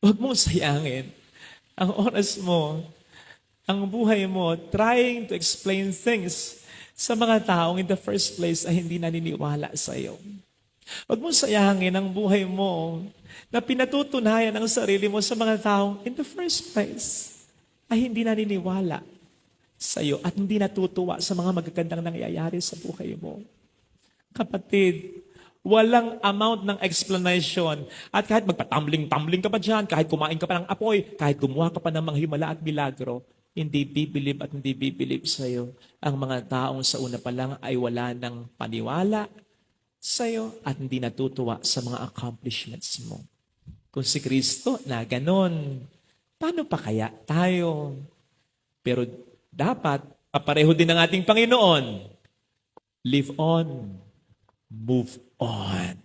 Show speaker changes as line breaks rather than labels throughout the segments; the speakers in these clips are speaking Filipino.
Huwag mong sayangin ang oras mo, ang buhay mo, trying to explain things sa mga taong in the first place ay hindi naniniwala sa iyo. Huwag mong sayangin ang buhay mo na pinatutunayan ang sarili mo sa mga taong in the first place ay hindi naniniwala sa iyo at hindi natutuwa sa mga magagandang nangyayari sa buhay mo. Kapatid, walang amount ng explanation. At kahit magpatumbling-tumbling ka pa dyan, kahit kumain ka pa ng apoy, kahit gumawa ka pa ng mga himala at milagro, hindi bibilib at hindi bibilib sa iyo. Ang mga taong sa una pa lang ay wala ng paniwala sa iyo at hindi natutuwa sa mga accomplishments mo. Kung si Kristo na ganon, paano pa kaya tayo? Pero dapat, papareho din ng ating Panginoon. Live on. Move on.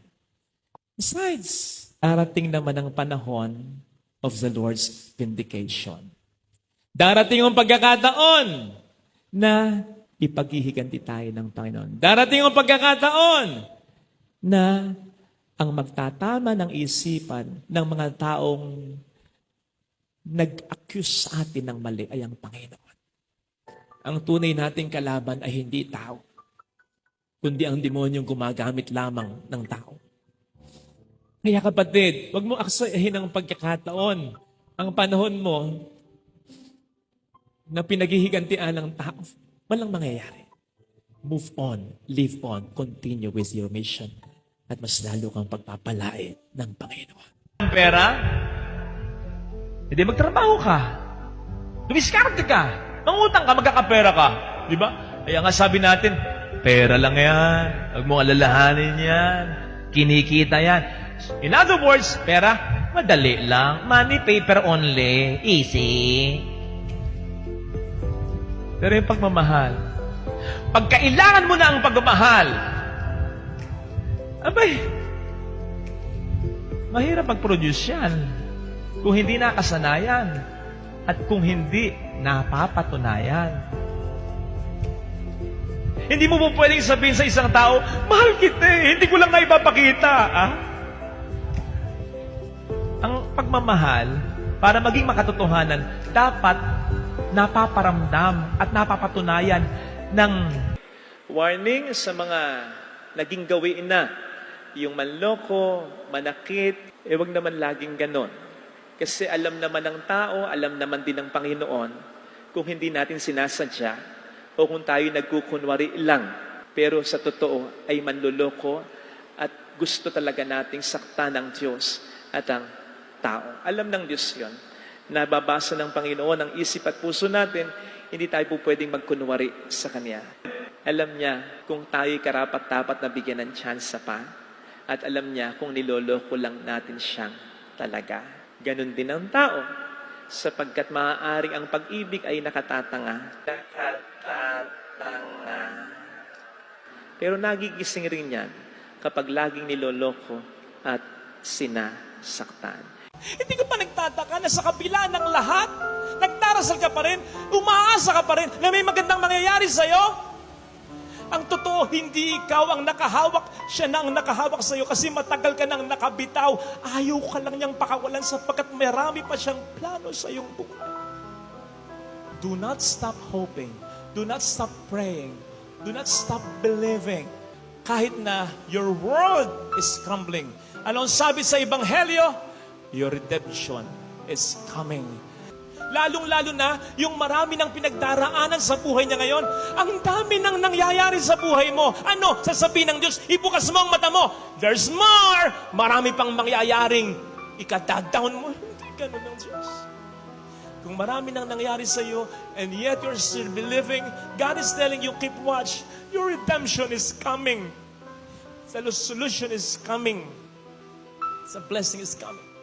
Besides, darating naman ang panahon of the Lord's vindication. Darating ang pagkakataon na ipaghihiganti tayo ng Panginoon. Darating ang pagkakataon na ang magtatama ng isipan ng mga taong nag-accuse sa atin ng mali ay ang Panginoon. Ang tunay nating kalaban ay hindi tao, kundi ang demonyong gumagamit lamang ng tao. Kaya kapatid, huwag mo aksayahin ang pagkakataon, ang panahon mo na pinaghihigantian ng tao. Walang mangyayari. Move on, live on, continue with your mission. At mas lalo kang pagpapalain ng Panginoon.
Ang pera, hindi magtrabaho ka. Dumiskarte ka. Mangutang ka, magkakapera ka. Di ba? Kaya nga sabi natin, pera lang yan. Huwag mong alalahanin yan. Kinikita yan. In other words, pera, madali lang. Money, paper only. Easy. Pero yung pagmamahal, pag kailangan mo na ang pagmamahal, abay, mahirap mag-produce yan kung hindi nakasanayan at kung hindi napapatunayan. Hindi mo po pwedeng sabihin sa isang tao, mahal kita eh, hindi ko lang na ipapakita. Ah? Ang pagmamahal, para maging makatotohanan, dapat napaparamdam at napapatunayan ng
warning sa mga naging gawiin na. Yung manloko, manakit, wag naman laging ganon. Kasi alam naman ng tao, alam naman din ng Panginoon, kung hindi natin sinasadya, o kung tayo nagkukunwari lang, pero sa totoo ay manloloko at gusto talaga nating sakta ng Diyos at ang tao. Alam ng Diyos yon. Nababasa ng Panginoon ang isip at puso natin, hindi tayo po pwedeng magkunwari sa Kanya. Alam niya kung tayo'y karapat-dapat na bigyan ng tsansa pa, at alam niya kung niloloko lang natin siyang talaga. Ganon din ang tao, sapagkat maaaring ang pag-ibig ay nakatatanga. Pero nagigising rin yan kapag laging niloloko at sinasaktan. Hindi ka pa nagtataka na sa kabila ng lahat, nagdarasal ka pa rin, umaasa ka pa rin na may magandang mangyayari sa'yo? Ang totoo, hindi ikaw ang nakahawak, siya na ang nakahawak sa iyo kasi matagal ka nang nakabitaw. Ayaw ka lang niyang pakawalan sapagkat marami pa siyang plano sa iyong buhay. Do not stop hoping. Do not stop praying. Do not stop believing. Kahit na your world is crumbling. Ano ang sabi sa Ebanghelyo? Your redemption is coming. Lalong-lalo na yung marami ng pinagdaraanan sa buhay niya ngayon. Ang dami nang nangyayari sa buhay mo. Ano? Sasabihin ng Diyos, ibukas mo ang mata mo. There's more! Marami pang mangyayaring ikadadown mo. Hindi ganun ng Diyos. Kung marami nang nangyari sa iyo, and yet you're still believing, God is telling you, keep watch. Your redemption is coming. The solution is coming. The blessing is coming.